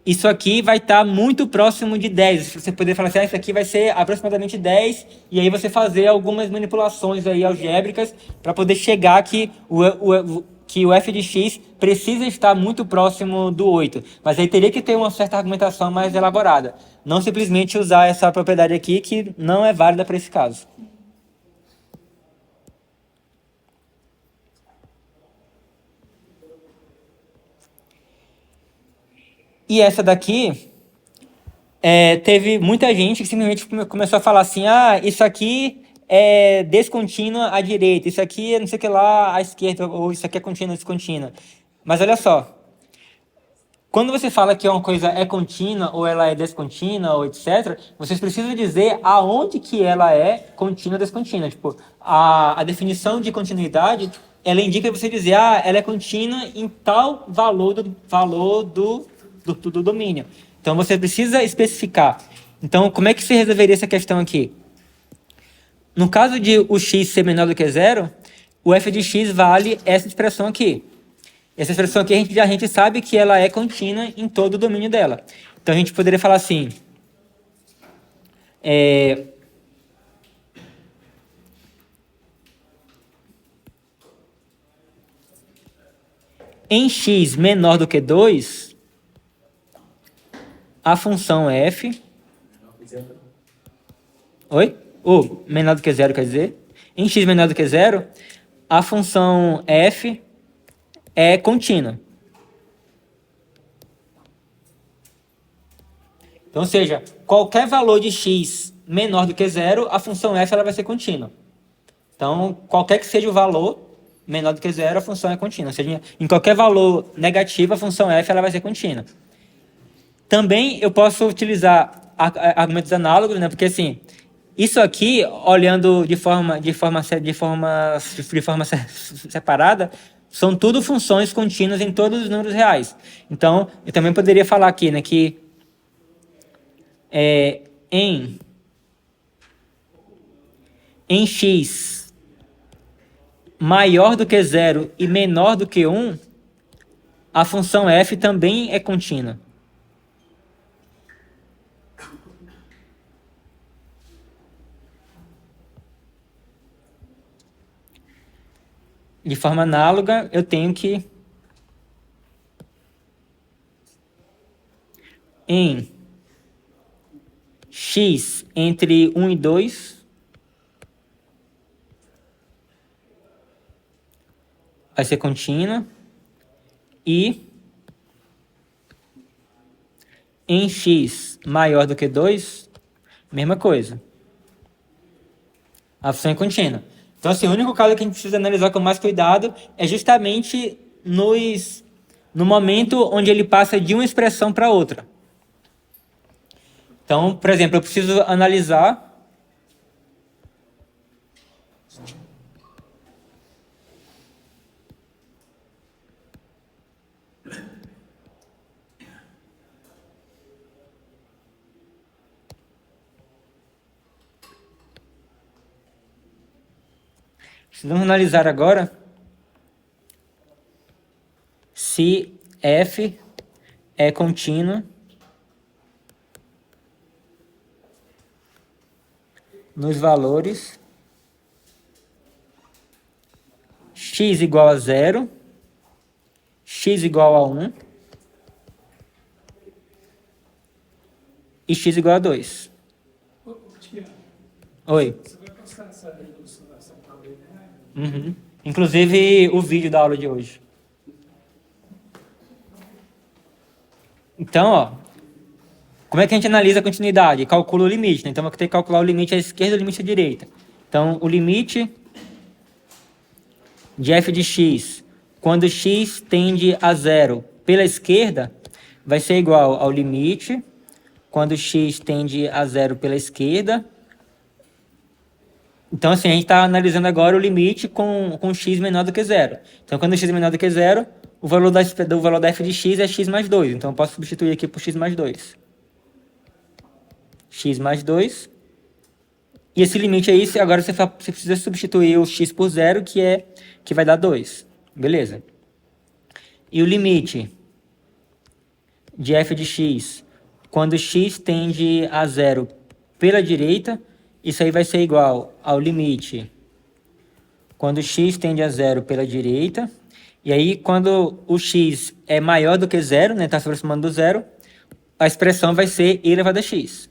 isso aqui vai estar muito próximo de 10. Você poderia falar assim, isso aqui vai ser aproximadamente 10, e aí você fazer algumas manipulações aí algébricas para poder chegar que o f de x precisa estar muito próximo do 8. Mas aí teria que ter uma certa argumentação mais elaborada. Não simplesmente usar essa propriedade aqui, que não é válida para esse caso. E essa daqui, teve muita gente que simplesmente começou a falar assim, isso aqui é descontínua à direita, isso aqui é não sei o que lá à esquerda, ou isso aqui é contínua ou descontínua. Mas olha só, quando você fala que uma coisa é contínua, ou ela é descontínua, ou etc., vocês precisam dizer aonde que ela é contínua ou descontínua. Tipo, a definição de continuidade, ela indica você dizer, ela é contínua em tal valor do domínio. Então, você precisa especificar. Então, como é que se resolveria essa questão aqui? No caso de o x ser menor do que zero, o f de x vale essa expressão aqui. Essa expressão aqui a gente sabe que ela é contínua em todo o domínio dela. Então, a gente poderia falar assim... em x menor do que 2... a função f... Oi? Menor do que zero, quer dizer? Em x menor do que zero, a função f é contínua. Então, ou seja, qualquer valor de x menor do que zero, a função f ela vai ser contínua. Então, qualquer que seja o valor menor do que zero, a função é contínua. Ou seja, em qualquer valor negativo, a função f ela vai ser contínua. Também eu posso utilizar argumentos análogos, né? Porque assim, isso aqui, olhando separada, são tudo funções contínuas em todos os números reais. Então, eu também poderia falar aqui, né, que em x maior do que 0 e menor do que 1, a função f também é contínua. De forma análoga, eu tenho que em x entre 1 e 2 vai ser contínua e em x maior do que 2, mesma coisa. A função é contínua. Então, assim, o único caso que a gente precisa analisar com mais cuidado é justamente no momento onde ele passa de uma expressão para outra. Então, por exemplo, eu preciso analisar Vamos analisar agora se f é contínuo nos valores x igual a 0, x igual a 1 e x igual a 2. Tiago, Oi. você vai postar essa resolução dessa prova aí, né? Uhum. Inclusive o vídeo da aula de hoje. Então, ó, como é que a gente analisa a continuidade? Calcula o limite, né? Então, eu vou ter que calcular o limite à esquerda e o limite à direita. Então, o limite de f de x, quando x tende a 0 pela esquerda, vai ser igual ao limite quando x tende a 0 pela esquerda. Então, assim, a gente está analisando agora o limite com x menor do que 0. Então, quando x é menor do que 0, o valor da f de x é x mais 2. Então, eu posso substituir aqui por x mais 2. X mais 2. E esse limite aí, agora você precisa substituir o x por 0, que vai dar 2. Beleza. E o limite de f de x, quando x tende a 0 pela direita, isso aí vai ser igual ao limite quando x tende a 0 pela direita. E aí, quando o x é maior do que 0, né, está se aproximando do 0, a expressão vai ser e elevado a x.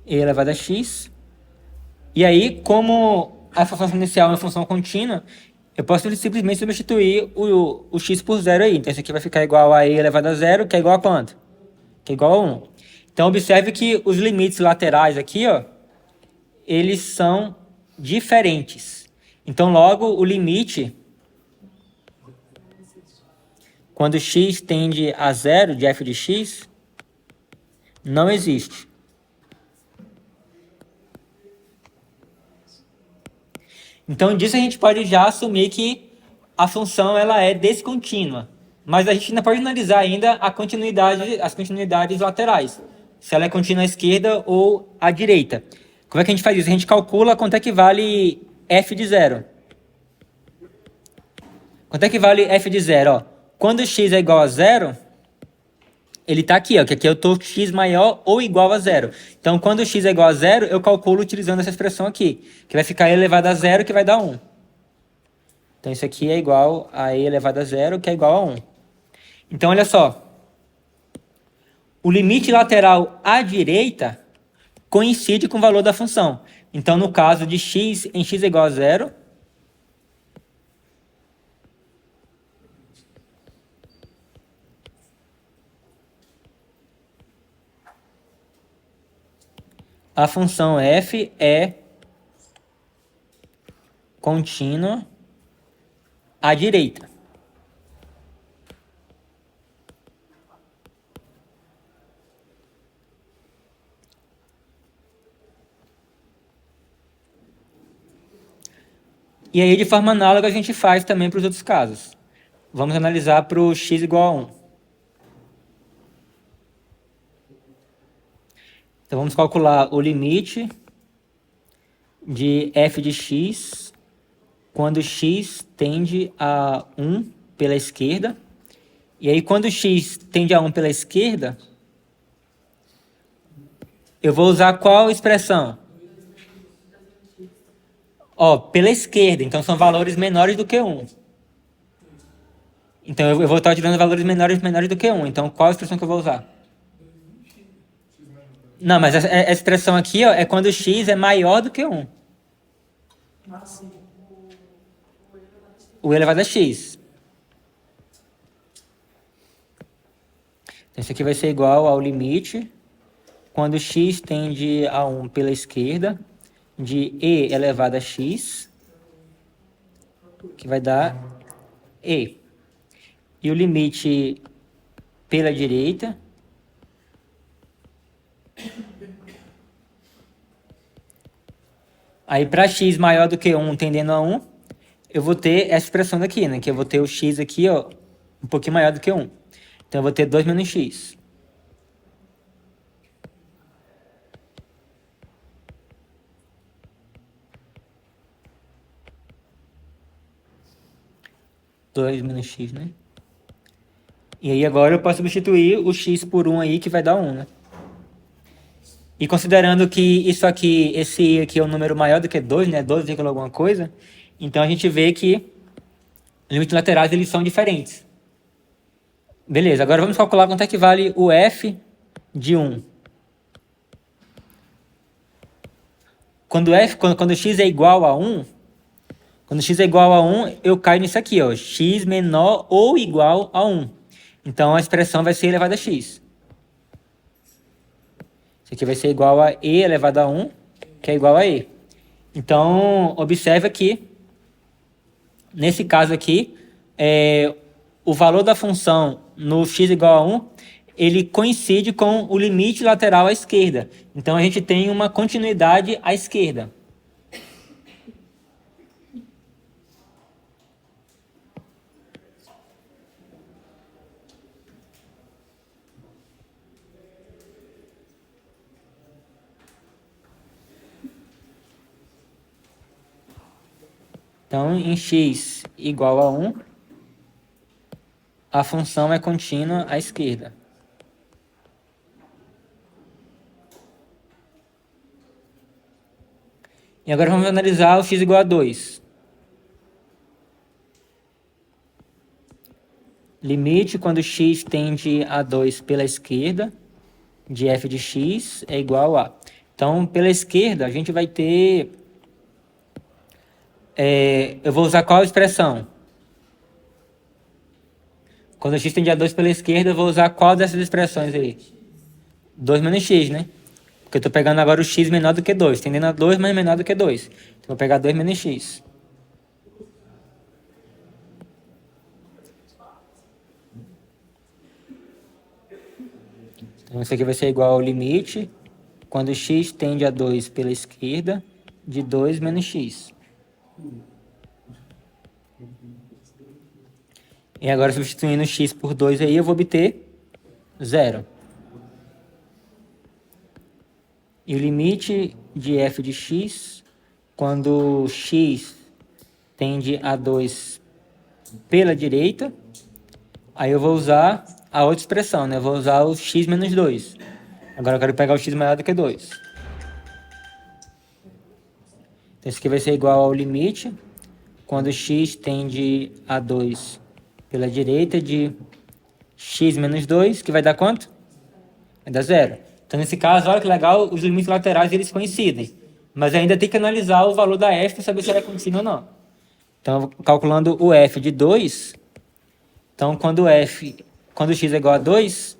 E elevado a x. E aí, como a função inicial é uma função contínua, eu posso simplesmente substituir o x por 0 aí. Então, isso aqui vai ficar igual a e elevado a 0, que é igual a quanto? Que é igual a 1. Então, observe que os limites laterais aqui, ó, eles são diferentes. Então, logo, o limite, quando x tende a 0 de f de x, não existe. Então, disso a gente pode já assumir que a função ela é descontínua. Mas a gente ainda pode analisar ainda as continuidades laterais. Se ela é contínua à esquerda ou à direita. Como é que a gente faz isso? A gente calcula quanto é que vale f de 0. Quanto é que vale f de 0? Ó, quando x é igual a 0, ele está aqui, ó, que aqui eu estou x maior ou igual a 0. Então, quando x é igual a 0, eu calculo utilizando essa expressão aqui, que vai ficar e elevado a 0, que vai dar 1. Então, isso aqui é igual a e elevado a 0, que é igual a 1. Então, olha só. O limite lateral à direita coincide com o valor da função. Então, no caso de x em x é igual a 0, a função f é contínua à direita. E aí, de forma análoga, a gente faz também para os outros casos. Vamos analisar para o x igual a 1. Então, vamos calcular o limite de f de x quando x tende a 1 pela esquerda. E aí, quando x tende a 1 pela esquerda, eu vou usar qual expressão? Ó, pela esquerda, então são valores menores do que 1. Então eu vou estar tirando valores menores do que 1. Então qual a expressão que eu vou usar? Não, mas essa expressão aqui ó, é quando x é maior do que 1. O elevado a x. Então isso aqui vai ser igual ao limite quando x tende a 1 pela esquerda de e elevado a x, que vai dar e. E o limite pela direita aí para x maior do que 1 tendendo a 1, eu vou ter essa expressão daqui, né? Que eu vou ter o x aqui, ó, um pouquinho maior do que 1. Então eu vou ter 2 menos x. Menos x, né? E aí agora eu posso substituir o x por 1 aí, que vai dar 1, né? E considerando que isso aqui, esse i aqui é um número maior do que 2, né? 12, alguma coisa. Então a gente vê que os limites laterais eles são diferentes. Beleza, agora vamos calcular quanto é que vale o f de 1. Quando x é igual a 1, quando x é igual a 1, eu caio nisso aqui, ó, x menor ou igual a 1. Então, a expressão vai ser elevada a x. Isso aqui vai ser igual a e elevado a 1, que é igual a e. Então, observa que, nesse caso aqui, o valor da função no x igual a 1, ele coincide com o limite lateral à esquerda. Então, a gente tem uma continuidade à esquerda. Então, em x igual a 1, a função é contínua à esquerda. E agora vamos analisar o x igual a 2. Limite quando x tende a 2 pela esquerda de f de x é igual a... Então, pela esquerda, a gente vai ter... eu vou usar qual expressão? Quando x tende a 2 pela esquerda, eu vou usar qual dessas expressões aí? 2 menos x, né? Porque eu estou pegando agora o x menor do que 2. Tendendo a 2, mas menor do que 2. Então, vou pegar 2 menos x. Então, isso aqui vai ser igual ao limite quando x tende a 2 pela esquerda de 2 menos x. E agora, substituindo x por 2 aí, eu vou obter 0. E o limite de f de x, quando x tende a 2 pela direita, aí eu vou usar a outra expressão, né? Eu vou usar o x menos 2. Agora eu quero pegar o x maior do que 2. Então, isso aqui vai ser igual ao limite, quando x tende a 2 pela direita de x menos 2, que vai dar quanto? Vai dar 0. Então, nesse caso, olha que legal, os limites laterais eles coincidem. Mas ainda tem que analisar o valor da f para saber se ela coincide ou não. Então, calculando o f de 2, então quando x é igual a 2,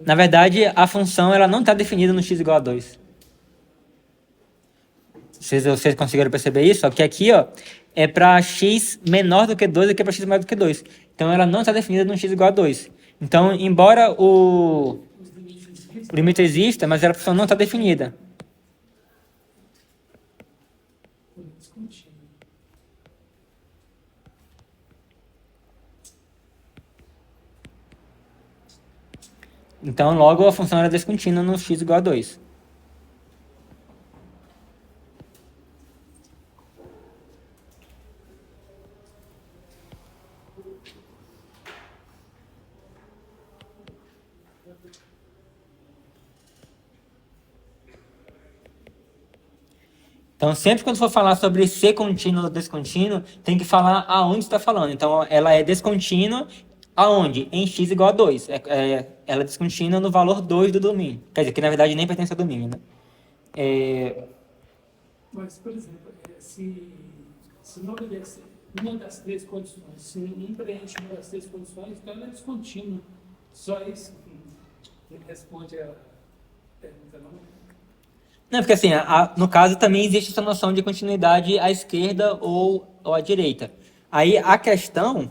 Na verdade, a função ela não está definida no x igual a 2. Vocês conseguiram perceber isso? Ó, que aqui ó, é para x menor do que 2 e aqui é para x maior do que 2. Então, ela não está definida no x igual a 2. Então, embora o limite exista, mas a função não está definida. Então, logo, a função era descontínua no x igual a 2. Então, sempre quando for falar sobre ser contínuo ou descontínuo, tem que falar aonde está falando. Então, ela é descontínua aonde? Em x igual a 2. Ela é descontínua no valor 2 do domínio. Quer dizer, que na verdade nem pertence ao domínio, né? Mas, por exemplo, se não obedece uma das três condições, se não preenche uma das três condições, então ela é descontínua. Só isso que responde a pergunta, não? Não, porque assim, no caso também existe essa noção de continuidade à esquerda ou à direita. Aí a questão,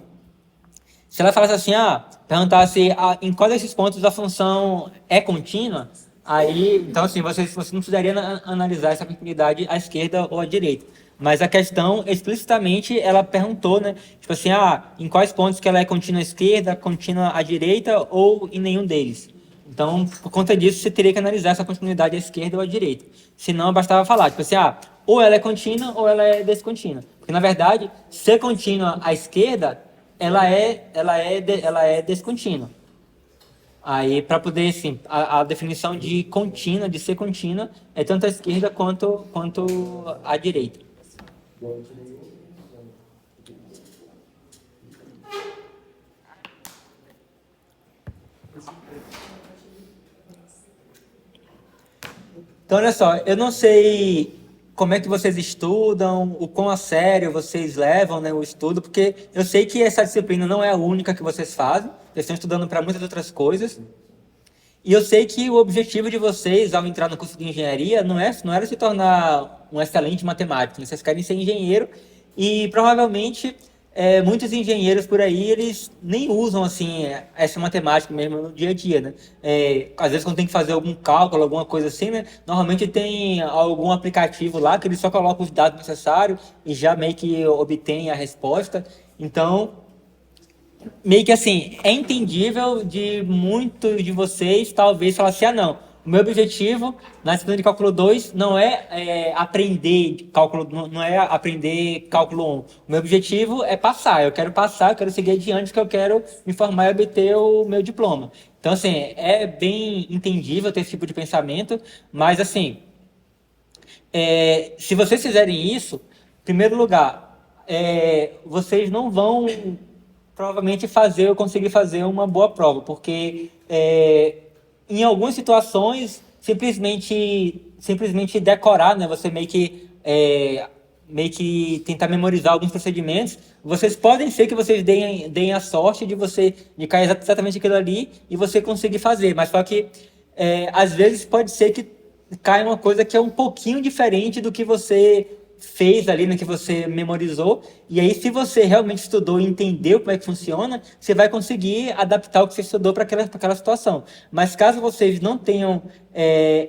se ela falasse assim, perguntasse em qual desses pontos a função é contínua, aí, então assim, você não precisaria analisar essa continuidade à esquerda ou à direita. Mas a questão, explicitamente, ela perguntou, né? Tipo assim, em quais pontos que ela é contínua à esquerda, contínua à direita ou em nenhum deles. Então, por conta disso, você teria que analisar essa continuidade à esquerda ou à direita. Senão, bastava falar, tipo assim, ou ela é contínua ou ela é descontínua. Porque, na verdade, ser contínua à esquerda, ela é descontínua. Aí, para poder, assim, a definição de contínua, de ser contínua, é tanto à esquerda quanto à direita. Então, olha só, eu não sei como é que vocês estudam, o quão a sério vocês levam, né, o estudo, porque eu sei que essa disciplina não é a única que vocês fazem, vocês estão estudando para muitas outras coisas, e eu sei que o objetivo de vocês, ao entrar no curso de engenharia, não era se tornar um excelente matemático, vocês querem ser engenheiro, e provavelmente muitos engenheiros por aí, eles nem usam assim essa matemática mesmo no dia a dia, né? Às vezes quando tem que fazer algum cálculo, alguma coisa assim, né? Normalmente tem algum aplicativo lá que ele só coloca os dados necessários e já meio que obtém a resposta. Então, meio que assim, é entendível de muitos de vocês talvez falar assim, não, o meu objetivo na disciplina de cálculo 2 não é aprender cálculo, não é aprender cálculo 1. O meu objetivo é passar, eu quero passar, eu quero seguir adiante, porque eu quero me formar e obter o meu diploma. Então, assim, é bem entendível ter esse tipo de pensamento, mas assim, se vocês fizerem isso, em primeiro lugar, vocês não vão provavelmente conseguir fazer uma boa prova, porque em algumas situações simplesmente decorar, né? Você meio que tentar memorizar alguns procedimentos. Vocês podem ser que vocês deem a sorte de cair exatamente aquilo ali e você conseguir fazer, mas só que às vezes pode ser que caia uma coisa que é um pouquinho diferente do que você fez ali, né, que você memorizou, e aí se você realmente estudou e entendeu como é que funciona, você vai conseguir adaptar o que você estudou para aquela situação. Mas caso vocês não tenham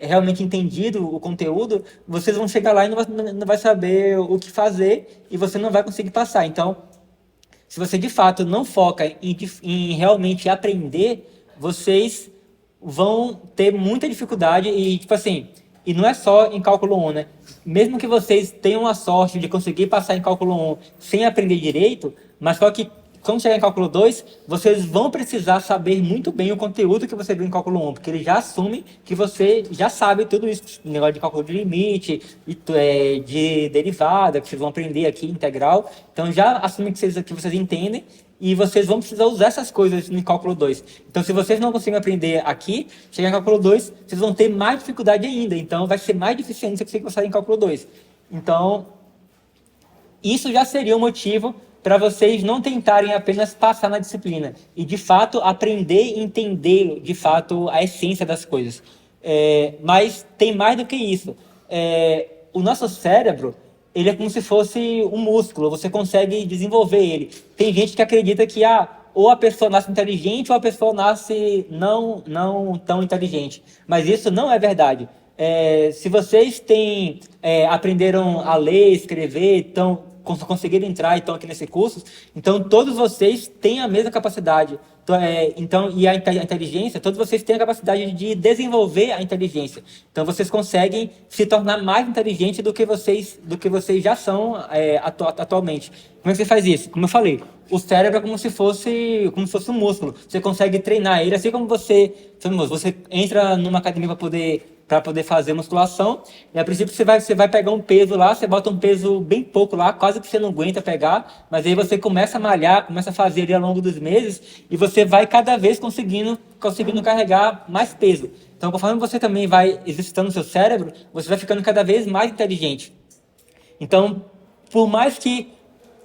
realmente entendido o conteúdo, vocês vão chegar lá e não vai saber o que fazer e você não vai conseguir passar. Então, se você de fato não foca em realmente aprender, vocês vão ter muita dificuldade e, tipo assim, e não é só em cálculo 1, né? Mesmo que vocês tenham a sorte de conseguir passar em cálculo 1 sem aprender direito, mas só que quando chegar em cálculo 2, vocês vão precisar saber muito bem o conteúdo que você viu em cálculo 1, porque ele já assume que você já sabe tudo isso, negócio de cálculo de limite, de derivada, que vocês vão aprender aqui, integral. Então já assume que vocês entendem e vocês vão precisar usar essas coisas no cálculo 2. Então, se vocês não conseguem aprender aqui, chegar em cálculo 2, vocês vão ter mais dificuldade ainda. Então, vai ser mais difícil ainda você conseguir passar em cálculo 2. Então, isso já seria um motivo para vocês não tentarem apenas passar na disciplina e, de fato, aprender e entender, de fato, a essência das coisas. Mas tem mais do que isso. O nosso cérebro, ele é como se fosse um músculo, você consegue desenvolver ele. Tem gente que acredita que ou a pessoa nasce inteligente ou a pessoa nasce não tão inteligente. Mas isso não é verdade. Se vocês aprenderam a ler, escrever, conseguiram entrar e estão aqui nesse curso, então todos vocês têm a mesma capacidade. E a inteligência, todos vocês têm a capacidade de desenvolver a inteligência. Então vocês conseguem se tornar mais inteligentes do que vocês já são atualmente. Como é que você faz isso? Como eu falei, o cérebro é como se fosse um músculo. Você consegue treinar ele, assim como você entra numa academia para poder fazer musculação, e a princípio você vai pegar um peso lá, você bota um peso bem pouco lá, quase que você não aguenta pegar, mas aí você começa a malhar, começa a fazer ali ao longo dos meses, e você vai cada vez conseguindo carregar mais peso. Então, conforme você também vai exercitando o seu cérebro, você vai ficando cada vez mais inteligente. Então, por mais que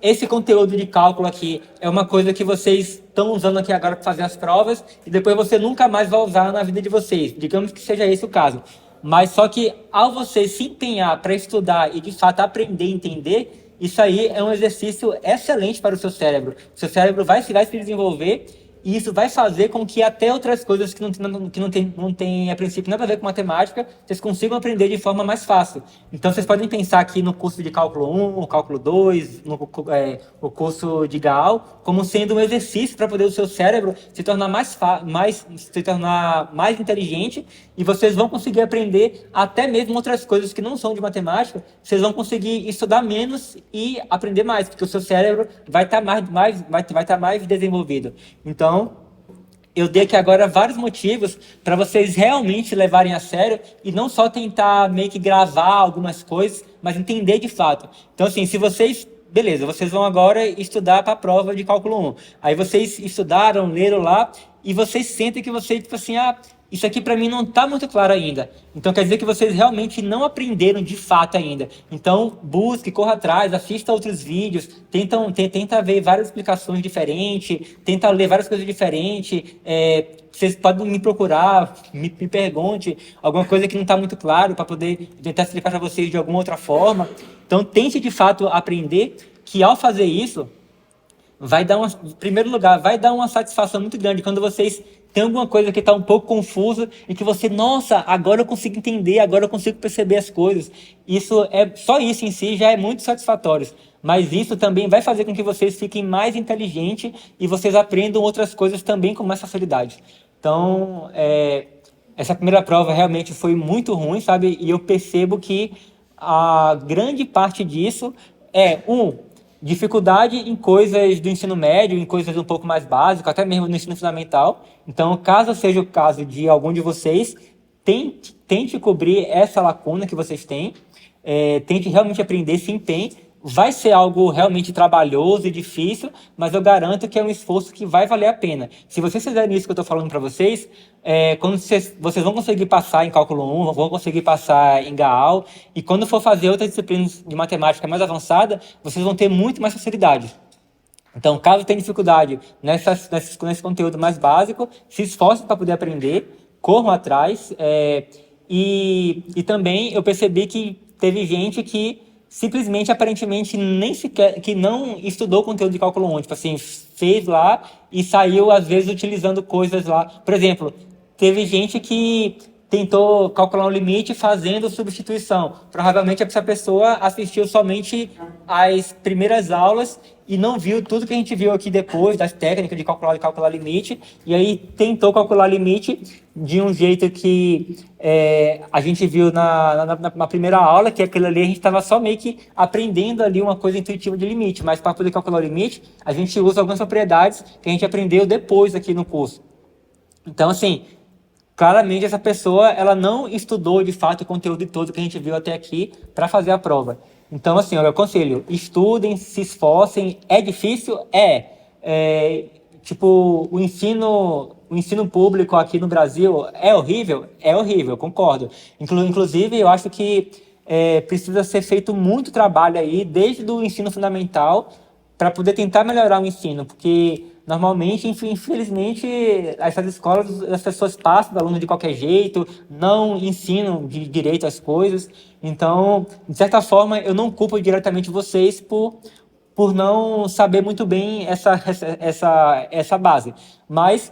esse conteúdo de cálculo aqui é uma coisa que vocês estão usando aqui agora para fazer as provas e depois você nunca mais vai usar na vida de vocês. Digamos que seja esse o caso. Mas só que ao você se empenhar para estudar e de fato aprender e entender, isso aí é um exercício excelente para o seu cérebro. O seu cérebro vai se desenvolver e isso vai fazer com que até outras coisas que não tem a princípio nada a ver com matemática, vocês consigam aprender de forma mais fácil. Então, vocês podem pensar aqui no curso de cálculo 1, o cálculo 2, o curso de GAL, como sendo um exercício para poder o seu cérebro se tornar mais inteligente, e vocês vão conseguir aprender até mesmo outras coisas que não são de matemática, vocês vão conseguir estudar menos e aprender mais, porque o seu cérebro vai estar mais desenvolvido. Então, eu dei aqui agora vários motivos para vocês realmente levarem a sério e não só tentar meio que gravar algumas coisas, mas entender de fato. Então, assim, beleza, vocês vão agora estudar para a prova de cálculo 1. Aí vocês estudaram, leram lá, e vocês sentem que vocês, tipo assim, isso aqui para mim não está muito claro ainda. Então quer dizer que vocês realmente não aprenderam de fato ainda. Então busque, corra atrás, assista outros vídeos, tenta ver várias explicações diferentes, tenta ler várias coisas diferentes. Vocês podem me procurar, me pergunte alguma coisa que não está muito claro para poder tentar explicar para vocês de alguma outra forma. Então tente de fato aprender, que ao fazer isso, em primeiro lugar, vai dar uma satisfação muito grande quando vocês têm alguma coisa que está um pouco confusa e que você, nossa, agora eu consigo entender, agora eu consigo perceber as coisas. Só isso em si já é muito satisfatório. Mas isso também vai fazer com que vocês fiquem mais inteligentes e vocês aprendam outras coisas também com mais facilidade. Então, essa primeira prova realmente foi muito ruim, sabe? E eu percebo que a grande parte disso dificuldade em coisas do ensino médio, em coisas um pouco mais básicas, até mesmo no ensino fundamental. Então, caso seja o caso de algum de vocês, tente cobrir essa lacuna que vocês têm, tente realmente aprender, se empenhe. Vai ser algo realmente trabalhoso e difícil, mas eu garanto que é um esforço que vai valer a pena. Se vocês fizerem isso que eu estou falando para vocês, quando vocês vão conseguir passar em cálculo 1, vão conseguir passar em GAAL, e quando for fazer outras disciplinas de matemática mais avançada, vocês vão ter muito mais facilidade. Então, caso tenha dificuldade nesse conteúdo mais básico, se esforcem para poder aprender, corram atrás. E também eu percebi que teve gente que simplesmente, aparentemente, que não estudou o conteúdo de cálculo 1, tipo assim, fez lá e saiu, às vezes, utilizando coisas lá. Por exemplo, teve gente que tentou calcular um limite fazendo substituição. Provavelmente essa pessoa assistiu somente as primeiras aulas e não viu tudo que a gente viu aqui depois, das técnicas de calcular limite, e aí tentou calcular limite de um jeito que a gente viu na primeira aula, que aquilo ali a gente estava só meio que aprendendo ali uma coisa intuitiva de limite, mas para poder calcular o limite, a gente usa algumas propriedades que a gente aprendeu depois aqui no curso. Então, assim, claramente essa pessoa ela não estudou de fato o conteúdo todo que a gente viu até aqui para fazer a prova. Então, assim, eu aconselho, estudem, se esforcem. É difícil? Tipo, o ensino público aqui no Brasil é horrível? É horrível, concordo. Inclusive, eu acho que precisa ser feito muito trabalho aí, desde o ensino fundamental, para poder tentar melhorar o ensino, porque normalmente, infelizmente, essas escolas, as pessoas passam do aluno de qualquer jeito, não ensinam direito as coisas. Então, de certa forma, eu não culpo diretamente vocês por não saber muito bem essa base. Mas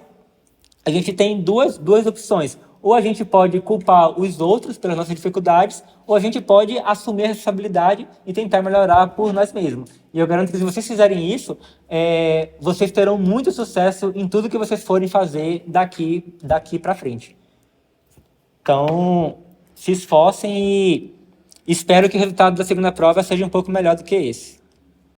a gente tem duas opções. Ou a gente pode culpar os outros pelas nossas dificuldades, ou a gente pode assumir a responsabilidade e tentar melhorar por nós mesmos. E eu garanto que se vocês fizerem isso, vocês terão muito sucesso em tudo que vocês forem fazer daqui para frente. Então, se esforcem e espero que o resultado da segunda prova seja um pouco melhor do que esse.